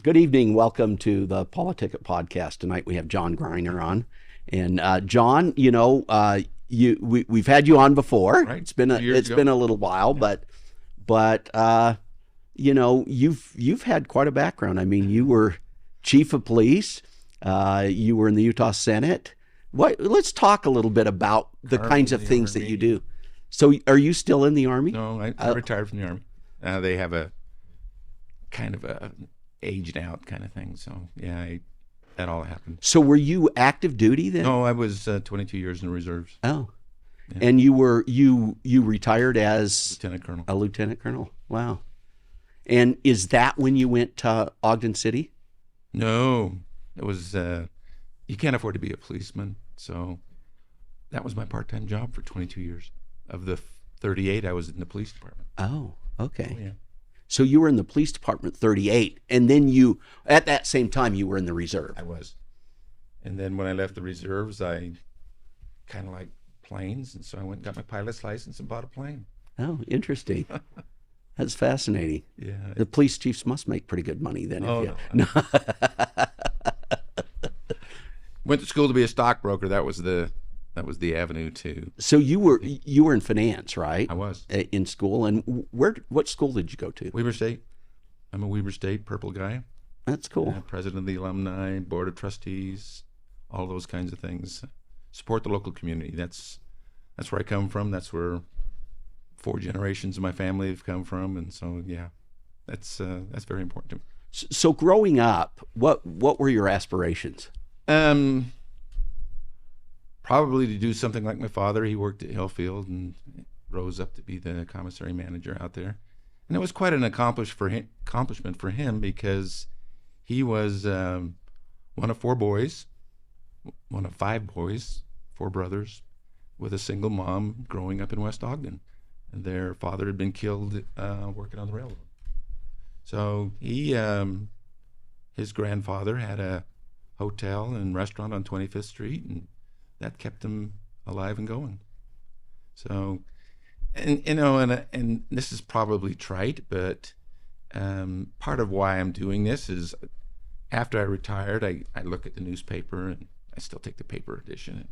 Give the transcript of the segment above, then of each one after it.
Good evening. Welcome to the PoliticIt podcast. Tonight we have Jon Greiner on, and Jon, we've had you on before. Right. It's been a little while, Yeah. but you've had quite a background. I mean, you were chief of police. You were in the Utah Senate. Let's talk a little bit about the kinds of things that you do. So, are you still in the Army? No, I retired from the Army. They have a kind of a aged out kind of thing. So yeah, that all happened. So, were you active duty then? No, I was 22 years in the reserves. Oh, Yeah. and you retired as Lieutenant Colonel. a lieutenant colonel. Wow. And is that when you went to Ogden City? No, it was. You can't afford to be a policeman, so that was my part-time job for 22 years. Of the 38, I was in the police department. Oh, okay. Oh, yeah. So you were in the police department 38, and then at that same time, you were in the reserve. I was. And then when I left the reserves, I kind of like planes, and so I went and got my pilot's license and bought a plane. Oh, interesting. That's fascinating. Yeah. The police chiefs must make pretty good money then. Oh, no. Went to school to be a stockbroker. That was the avenue to. So you were in finance, right? I was. In school, and what school did you go to? Weber State. I'm a Weber State purple guy. That's cool. President of the alumni, board of trustees, all those kinds of things. Support the local community. That's where I come from. That's where 4 generations of my family have come from, and so yeah, that's very important to me. So growing up, what were your aspirations? Probably to do something like my father. He worked at Hillfield and rose up to be the commissary manager out there. And it was quite an accomplishment for him because he was one of 4 boys, one of 5 boys, 4 brothers, with a single mom growing up in West Ogden. And their father had been killed working on the railroad. So his grandfather had a hotel and restaurant on 25th Street, and that kept him alive and going. So, and this is probably trite, but part of why I'm doing this is after I retired, I look at the newspaper, and I still take the paper edition.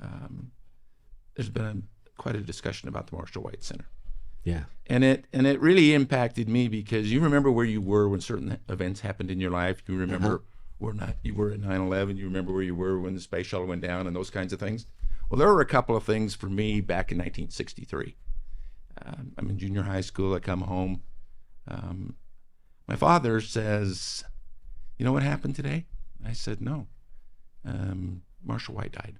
And, there's been quite a discussion about the Marshall White Center. Yeah. And it really impacted me because you remember where you were when certain events happened in your life. You remember you were at 9/11. You remember where you were when the space shuttle went down and those kinds of things. Well, there were a couple of things for me back in 1963. I'm in junior high school. I come home. My father says, "You know what happened today?" I said, "No. Marshall White died.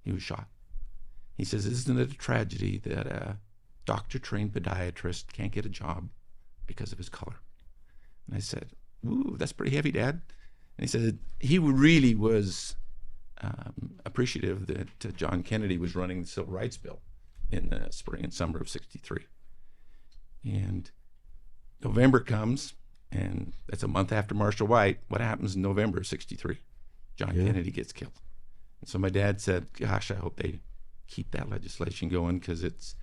He was shot." He says, "Isn't it a tragedy that a doctor-trained podiatrist can't get a job because of his color?" And I said, "Ooh, that's pretty heavy, Dad." And he said he really was appreciative that John Kennedy was running the Civil Rights Bill in the spring and summer of '63. And November comes, and that's a month after Marshall White. What happens in November of '63? John Kennedy gets killed. And so my dad said, "Gosh, I hope they keep that legislation going because it's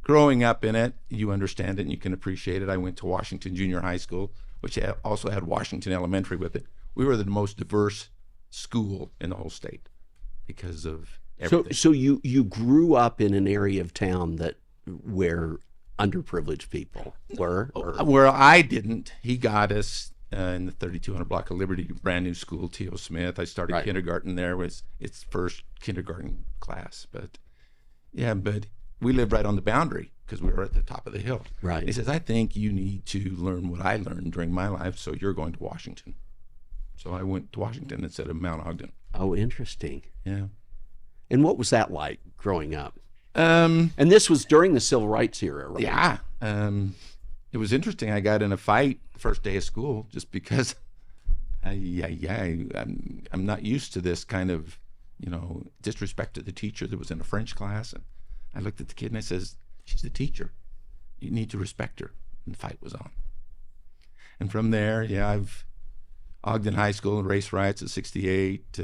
growing up in it. You understand it and you can appreciate it." I went to Washington Junior High School, which also had Washington Elementary with it. We were the most diverse school in the whole state because of everything. So you grew up in an area of town where underprivileged people were? Where I didn't. He got us in the 3200 block of Liberty, brand new school, T.O. Smith. I started kindergarten there. Was its first kindergarten class. But we lived right on the boundary because we were at the top of the hill. Right. He says, "I think you need to learn what I learned during my life, so you're going to Washington." So I went to Washington instead of Mount Ogden. Oh, interesting. Yeah. And what was that like growing up? And this was during the Civil Rights era, right? Yeah. It was interesting. I got in a fight the first day of school just because I'm not used to this kind of, disrespect to the teacher that was in a French class. And I looked at the kid and I says, "She's the teacher. You need to respect her." And the fight was on. And from there, Ogden High School, race riots of '68,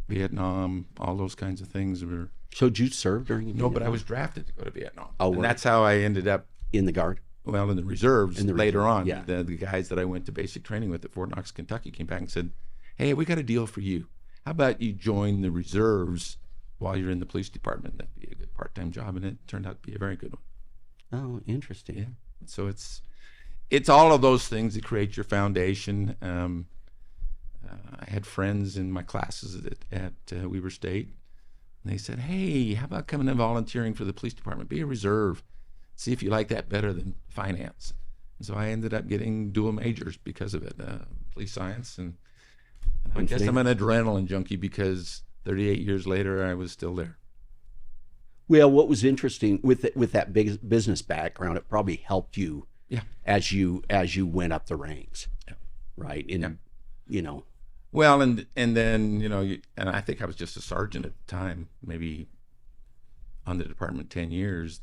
Vietnam, all those kinds of things were. So did you serve during Vietnam? No, but I was drafted to go to Vietnam. Oh, and that's how I ended up in the Guard. well, in the reserves In the later reserve, on. yeah. The guys that I went to basic training with at Fort Knox, Kentucky, came back and said, "Hey, we got a deal for you. How about you join the reserves while you're in the police department? That'd be a good part-time job." And it turned out to be a very good one. Oh, interesting. Yeah. So it's all of those things that create your foundation. I had friends in my classes at Weber State, and they said, "Hey, how about coming and volunteering for the police department? Be a reserve. See if you like that better than finance." And so I ended up getting dual majors because of it, police science. And I guess I'm an adrenaline junkie because 38 years later, I was still there. Well, what was interesting with that big business background, it probably helped you Yeah. as you went up the ranks, right? And Well, and then, and I think I was just a sergeant at the time, maybe on the department 10 years.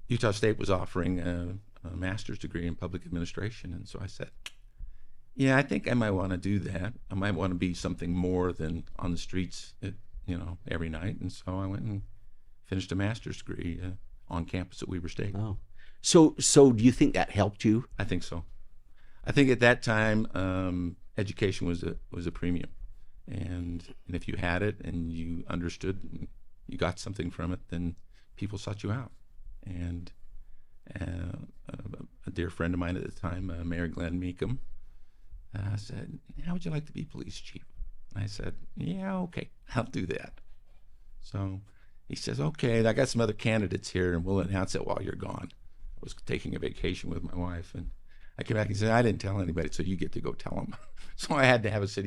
Utah State was offering a master's degree in public administration. And so I said, yeah, I think I might want to do that. I might want to be something more than on the streets, every night. And so I went and finished a master's degree on campus at Weber State. Oh, so do you think that helped you? I think so. I think at that time, education was a premium, and if you had it and you understood and you got something from it, then people sought you out. And a dear friend of mine at the time, Mayor Glenn Meekum, said, "How would you like to be police chief?" And I said, "Yeah, okay, I'll do that." So he says, "Okay, I got some other candidates here, and we'll announce it while you're gone." I was taking a vacation with my wife, and I came back and said, "I didn't tell anybody, so you get to go tell them." So I had to have use the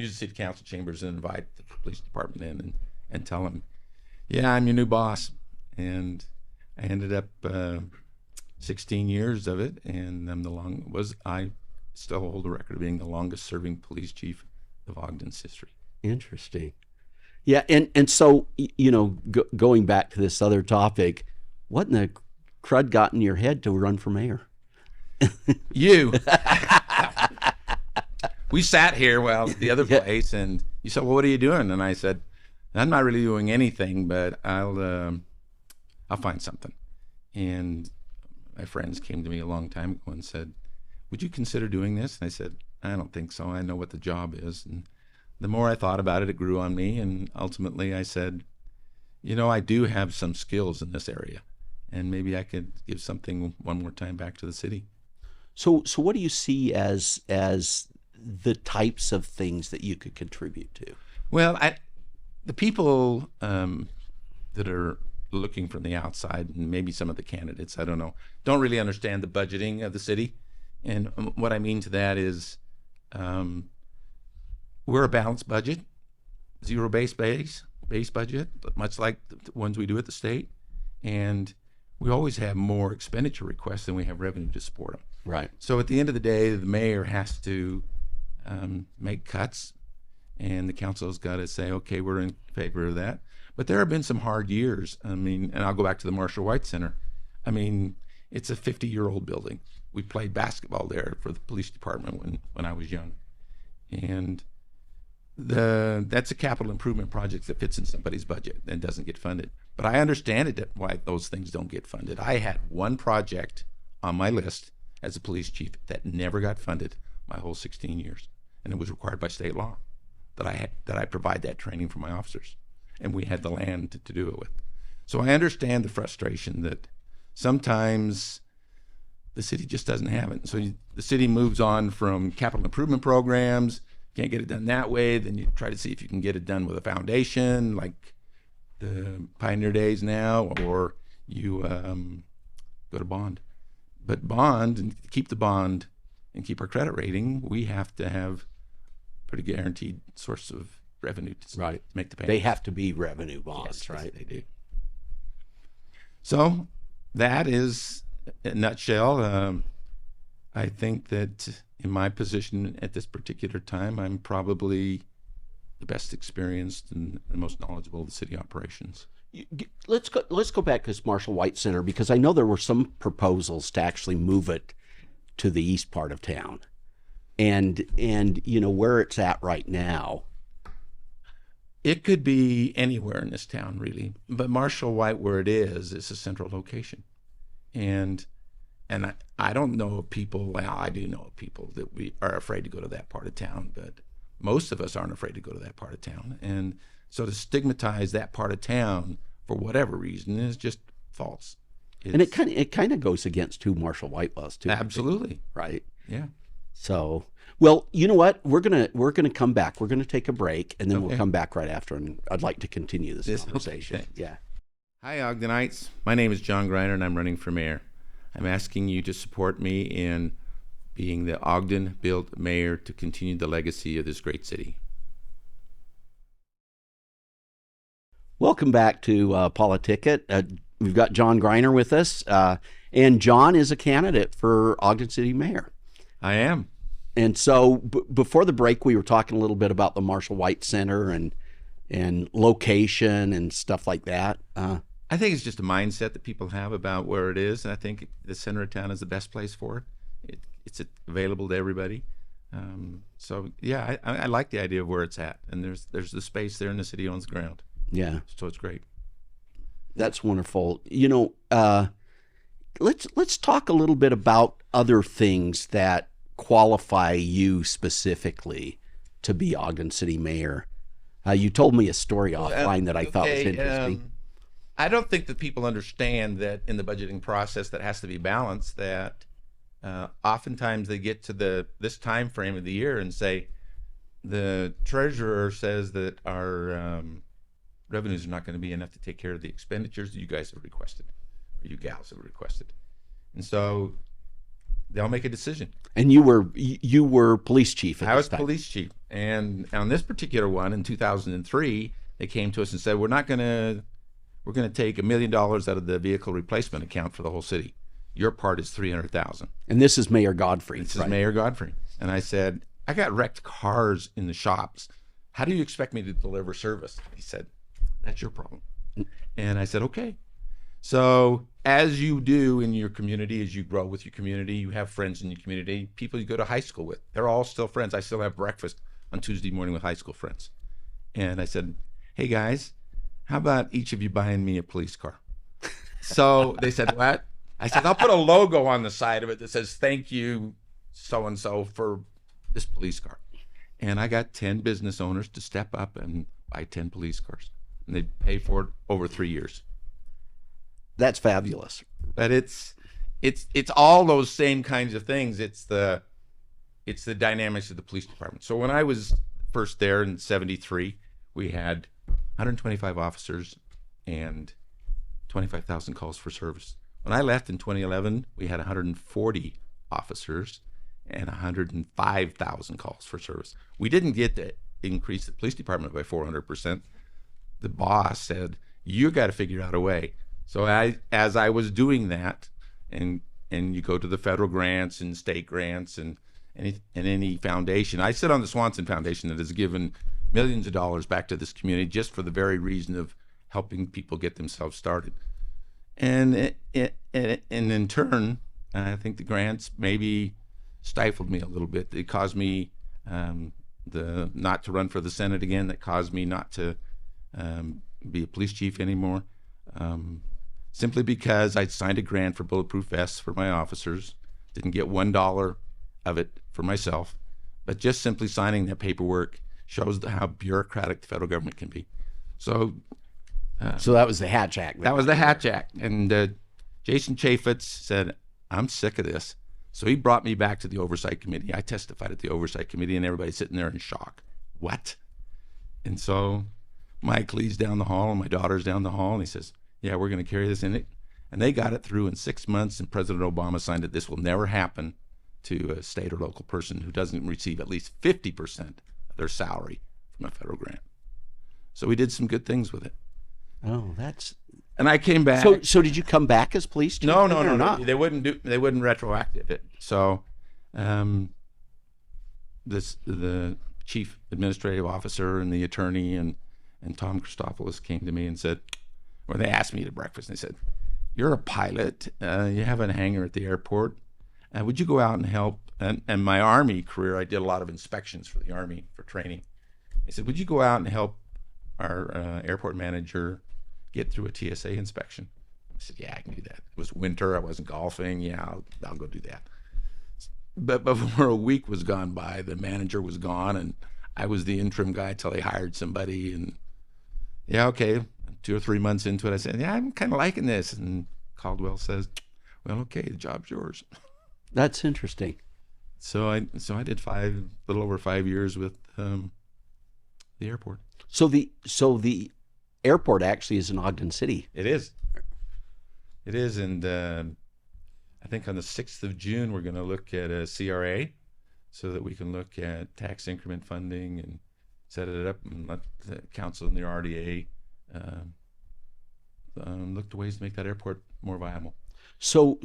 city council chambers and invite the police department in and tell them, "Yeah, I'm your new boss." And I ended up 16 years of it, and I still hold the record of being the longest serving police chief of Ogden's history. Interesting. Yeah, and so going back to this other topic, what in the crud got in your head to run for mayor? You. We sat here, the other place, and you said, "Well, what are you doing?" And I said, "I'm not really doing anything, but I'll find something." And my friends came to me a long time ago and said, "Would you consider doing this?" And I said, "I don't think so. I know what the job is." And the more I thought about it, it grew on me. And ultimately I said, I do have some skills in this area, and maybe I could give something one more time back to the city. So what do you see as the types of things that you could contribute to? Well, the people that are looking from the outside, and maybe some of the candidates, I don't know, don't really understand the budgeting of the city. And what I mean to that is we're a balanced budget, zero base budget, much like the ones we do at the state. And we always have more expenditure requests than we have revenue to support them. Right. So at the end of the day, the mayor has to make cuts, and the council's got to say, okay, we're in favor of that. But there have been some hard years. And I'll go back to the Marshall White Center. It's a 50-year-old building. We played basketball there for the police department when I was young. And that's a capital improvement project that fits in somebody's budget and doesn't get funded. But I understand why those things don't get funded. I had one project on my list as a police chief that never got funded my whole 16 years, and it was required by state law that I provide that training for my officers, and we had the land to do it with. So I understand the frustration that sometimes the city just doesn't have it. So the city moves on from capital improvement programs. Can't get it done that way, then you try to see if you can get it done with a foundation like the Pioneer Days now, or you go to bond. But bond, and keep the bond and keep our credit rating, we have to have pretty guaranteed source of revenue to make the payments. They have to be revenue bonds, Yes, right? They do. So that is, in a nutshell, I think that in my position at this particular time, I'm probably the best experienced and the most knowledgeable of the city operations. Let's go back to this Marshall White Center, because I know there were some proposals to actually move it to the east part of town, and where it's at right now. It could be anywhere in this town, really, but Marshall White, where it is a central location. And I don't know of people, well, I do know of people that we are afraid to go to that part of town, but most of us aren't afraid to go to that part of town. And so to stigmatize that part of town for whatever reason is just false. And it kind of goes against who Marshall White was too. Absolutely. Right. Yeah. So, well, you know what? We're gonna come back. We're gonna take a break, and then we'll come back right after. And I'd like to continue this conversation. Okay. Yeah. Hi, Ogdenites. My name is Jon Greiner, and I'm running for mayor. I'm asking you to support me in being the Ogden-built mayor to continue the legacy of this great city. Welcome back to PoliticIt. We've got Jon Greiner with us, and Jon is a candidate for Ogden City Mayor. I am. And so before the break, we were talking a little bit about the Marshall White Center and location and stuff like that. I think it's just a mindset that people have about where it is, and I think the center of town is the best place for it. It's available to everybody. So yeah, I like the idea of where it's at, and there's the space there, and the city owns the ground. Yeah, so it's great. That's wonderful. You know, let's talk a little bit about other things that qualify you specifically to be Ogden City Mayor. You told me a story offline that I thought was interesting. I don't think that people understand that in the budgeting process that has to be balanced, that oftentimes they get to this time frame of the year and say, the treasurer says that our revenues are not going to be enough to take care of the expenditures that you guys have requested, or you gals have requested. And so they'll make a decision. And you were police chief at I this was time. Police chief. And on this particular one in 2003, they came to us and said, we're going to take $1 million out of the vehicle replacement account for the whole city. Your part is $300,000. And this is Mayor Godfrey. This is Mayor Godfrey. And I said, I got wrecked cars in the shops. How do you expect me to deliver service? He said, that's your problem. And I said, okay. So as you do in your community, as you grow with your community, you have friends in your community, people you go to high school with. They're all still friends. I still have breakfast on Tuesday morning with high school friends. And I said, hey guys, how about each of you buying me a police car? So they said, what? I said, I'll put a logo on the side of it that says, thank you, so-and-so, for this police car. And I got 10 business owners to step up and buy 10 police cars. And they pay for it over 3 years. That's fabulous. But it's all those same kinds of things. It's the dynamics of the police department. So when I was first there in '73, we had 125 officers and 25,000 calls for service. When I left in 2011, we had 140 officers and 105,000 calls for service. We didn't get to increase the police department by 400%. The boss said, you got to figure out a way. So as I was doing that, and you go to the federal grants and state grants and any foundation. I sit on the Swanson Foundation that has given millions of dollars back to this community just for the very reason of helping people get themselves started. And in turn, I think the grants maybe stifled me a little bit. It caused me not to run for the Senate again. That caused me not to be a police chief anymore. Simply because I'd signed a grant for bulletproof vests for my officers, didn't get $1 of it for myself, but just simply signing that paperwork shows how bureaucratic the federal government can be. So that was the Hatch Act. That was the Hatch Act. And Jason Chaffetz said, I'm sick of this. So he brought me back to the Oversight Committee. I testified at the Oversight Committee, and everybody's sitting there in shock. What? And so Mike Lee's down the hall, and my daughter's down the hall, and he says, yeah, we're going to carry this in it. And they got it through in 6 months, and President Obama signed it. This will never happen to a state or local person who doesn't receive at least 50% of their salary from a federal grant. So we did some good things with it. Oh, that's... And I came back. So did you come back as police chief? No. They wouldn't retroactive it. So the chief administrative officer and the attorney and Tom Christopoulos came to me and said, or they asked me to breakfast, and they said, you're a pilot, you have a hangar at the airport, would you go out and help? And my Army career, I did a lot of inspections for the Army for training. They said, would you go out and help our airport manager get through a TSA inspection? I said, yeah, I can do that. It was winter. I wasn't golfing. Yeah, I'll go do that. But before a week was gone by, the manager was gone, and I was the interim guy till they hired somebody. And yeah, okay, 2 or 3 months into it, I said, yeah, I'm kind of liking this. And Caldwell says, well, okay, the job's yours. That's interesting. So I did a little over 5 years with the airport. So the airport actually is in Ogden City. It is. It is, and I think on the 6th of June we're going to look at a CRA, so that we can look at tax increment funding and set it up and let the council and the RDA look to ways to make that airport more viable. So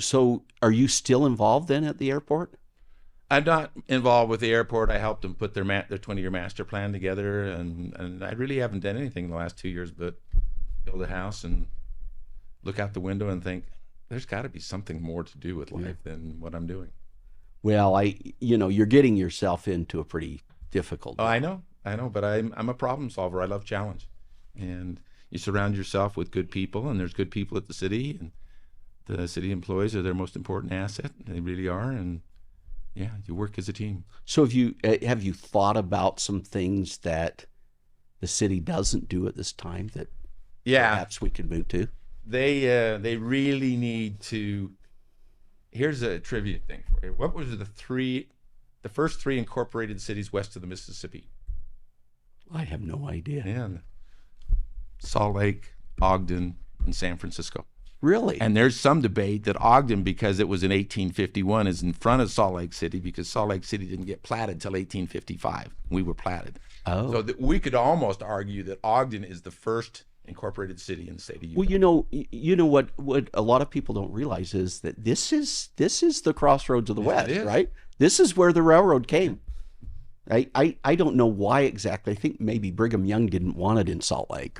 are you still involved then at the airport? I'm not involved with the airport. I helped them put their 20-year master plan together, and I really haven't done anything in the last 2 years but build a house and look out the window and think, there's got to be something more to do with life than what I'm doing. Well, you're getting yourself into a pretty difficult. Oh, I know, but I'm a problem solver. I love challenge, and you surround yourself with good people, and there's good people at the city, and the city employees are their most important asset. They really are, and yeah, you work as a team. So have you thought about some things that the city doesn't do at this time that perhaps we could move to? They really need to. Here's a trivia thing for you. What was the first 3 incorporated cities west of the Mississippi? I have no idea. Yeah, Salt Lake, Ogden, and San Francisco. Really? And there's some debate that Ogden, because it was in 1851, is in front of Salt Lake City because Salt Lake City didn't get platted till 1855. We were platted. Oh. So we could almost argue that Ogden is the first incorporated city in the state of Utah. Well, you know what a lot of people don't realize is that this is the crossroads of the West, right? This is where the railroad came. I don't know why exactly. I think maybe Brigham Young didn't want it in Salt Lake.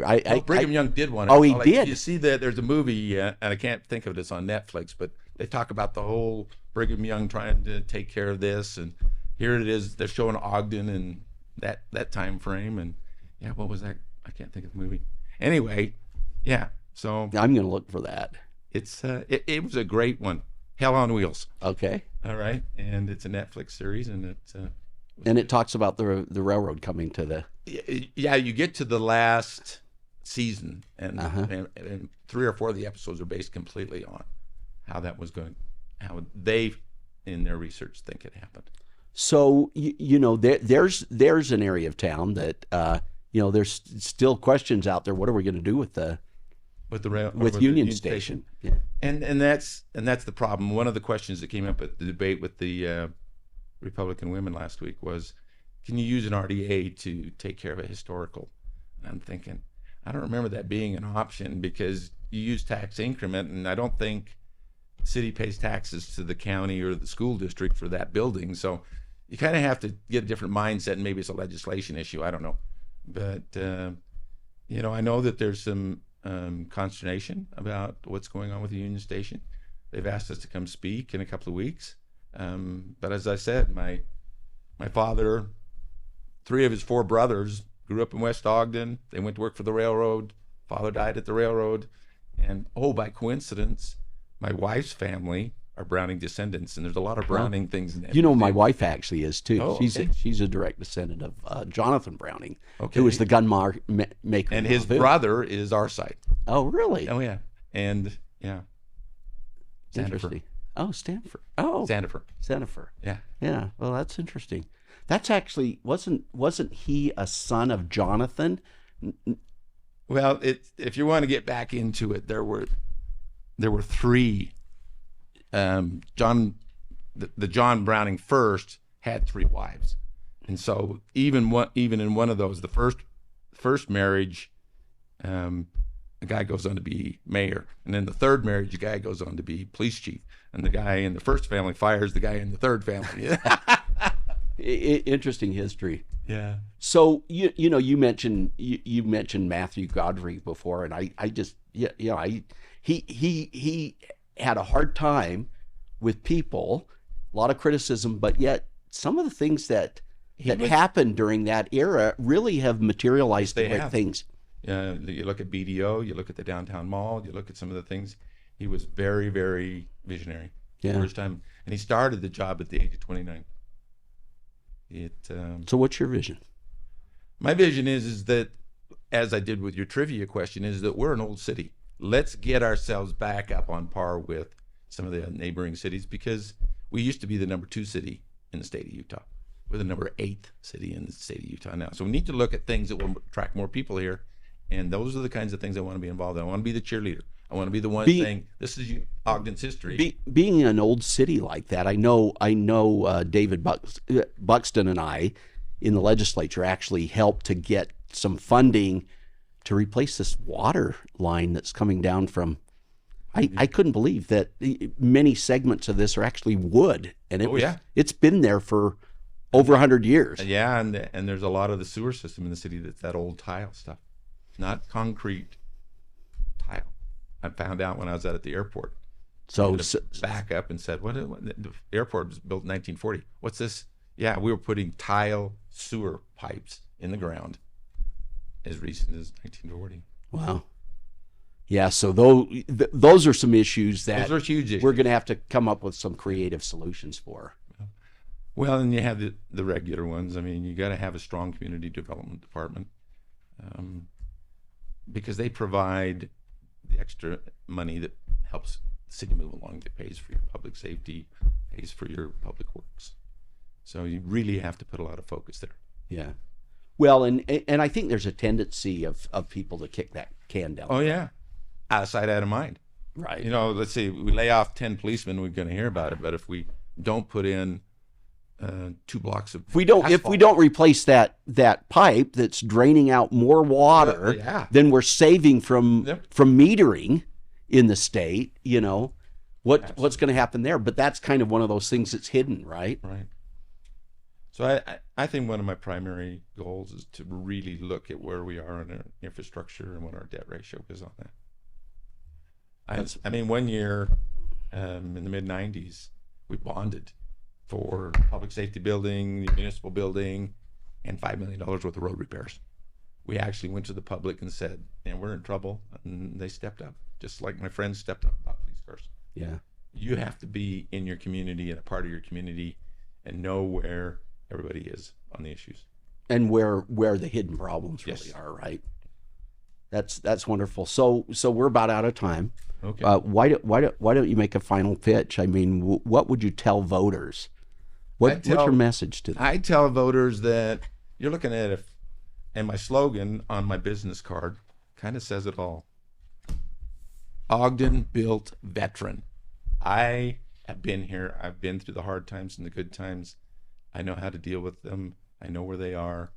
Brigham Young did want it. Oh, he did? You see that there's a movie, and I can't think of it, it's on Netflix, but they talk about the whole Brigham Young trying to take care of this, and here it is, they're showing Ogden and that time frame, and yeah, what was that? I can't think of the movie. Anyway, yeah, so I'm going to look for that. It's it was a great one. Hell on Wheels. Okay. All right, and it's a Netflix series, and it talks about the railroad coming to the. Yeah, you get to the last season, and 3 or 4 of the episodes are based completely on how that was going, how they, in their research, think it happened. So there's an area of town that there's still questions out there. What are we going to do with Union Station? Yeah. And that's the problem. One of the questions that came up at the debate with the Republican women last week was, can you use an RDA to take care of a historical? And I'm thinking, I don't remember that being an option because you use tax increment, and I don't think the city pays taxes to the county or the school district for that building. So you kind of have to get a different mindset, and maybe it's a legislation issue. I don't know. But, I know that there's some consternation about what's going on with the Union Station. They've asked us to come speak in a couple of weeks. But as I said, my father, 3 of his 4 brothers grew up in West Ogden. They went to work for the railroad. Father died at the railroad. And, by coincidence, my wife's family are Browning descendants, and there's a lot of Browning things in that. My wife actually is too. Oh, she's a direct descendant of Jonathan Browning, who was the gun maker. And his brother is our side. Oh, really? Oh, yeah. And, yeah. Interesting. Oh, Stanford. Oh, Sandifer. Yeah. Yeah. Well, that's interesting. That's actually wasn't he a son of Jonathan? Well, if you want to get back into it, there were 3. John Browning first had 3 wives, and so even in one of those, the first marriage, a guy goes on to be mayor, and then the third marriage, a guy goes on to be police chief, and the guy in the first family fires the guy in the third family. Interesting history. Yeah. So you mentioned Matthew Godfrey before, and he had a hard time with people, a lot of criticism, but yet some of the things that happened during that era really have materialized the right things. You look at BDO, you look at the downtown mall, you look at some of the things. He was very, very visionary. Yeah. First time, and he started the job at the age of 29. So what's your vision? My vision is that, as I did with your trivia question, is that we're an old city. Let's get ourselves back up on par with some of the neighboring cities, because we used to be the number 2 city in the state of Utah. We're the number 8 city in the state of Utah now. So we need to look at things that will attract more people here. And those are the kinds of things I want to be involved in. I want to be the cheerleader. I want to be the one saying, this is Ogden's history. Being an old city like that, I know David Buxton and I in the legislature actually helped to get some funding to replace this water line that's coming down from, I couldn't believe that many segments of this are actually wood. And it's been there for over 100 years. Yeah, and there's a lot of the sewer system in the city that's that old tile stuff, not concrete tile. I found out when I was out at the airport. So back up and said, what the airport was built in 1940. What's this? Yeah, we were putting tile sewer pipes in the ground as recent as 1940. Wow. Yeah, so those are some issues that those are huge issues. We're going to have to come up with some creative solutions for. Well, and you have the regular ones. I mean, you got to have a strong community development department, because they provide the extra money that helps the city move along, that pays for your public safety, pays for your public works. So you really have to put a lot of focus there. Yeah. Well, and I think there's a tendency of people to kick that can down. Oh, yeah. Out of sight, out of mind. Right. You know, let's say we lay off 10 policemen, we're going to hear about it. But if we don't put in 2 blocks of if we don't replace that pipe that's draining out more water than we're saving from metering in the state, you know, what's going to happen there? But that's kind of one of those things that's hidden, right? Right. So I think one of my primary goals is to really look at where we are in our infrastructure and what our debt ratio is on that. I mean, one year in the mid-90s, we bonded for public safety building, the municipal building, and $5 million worth of road repairs. We actually went to the public and said, and we're in trouble, and they stepped up, just like my friends stepped up about police cars. Yeah. You have to be in your community and a part of your community and know where everybody is on the issues. And where the hidden problems really are, right? That's wonderful. So we're about out of time. Okay. Why don't you make a final pitch? I mean, what would you tell voters? What's your message to them? I tell voters that you're looking at and my slogan on my business card kind of says it all. Ogden built veteran. I have been here. I've been through the hard times and the good times. I know how to deal with them. I know where they are.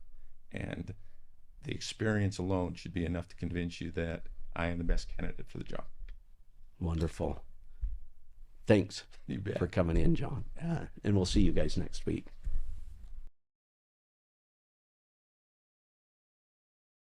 And the experience alone should be enough to convince you that I am the best candidate for the job. Wonderful. Thanks You bet. for coming in, Jon. And we'll see you guys next week.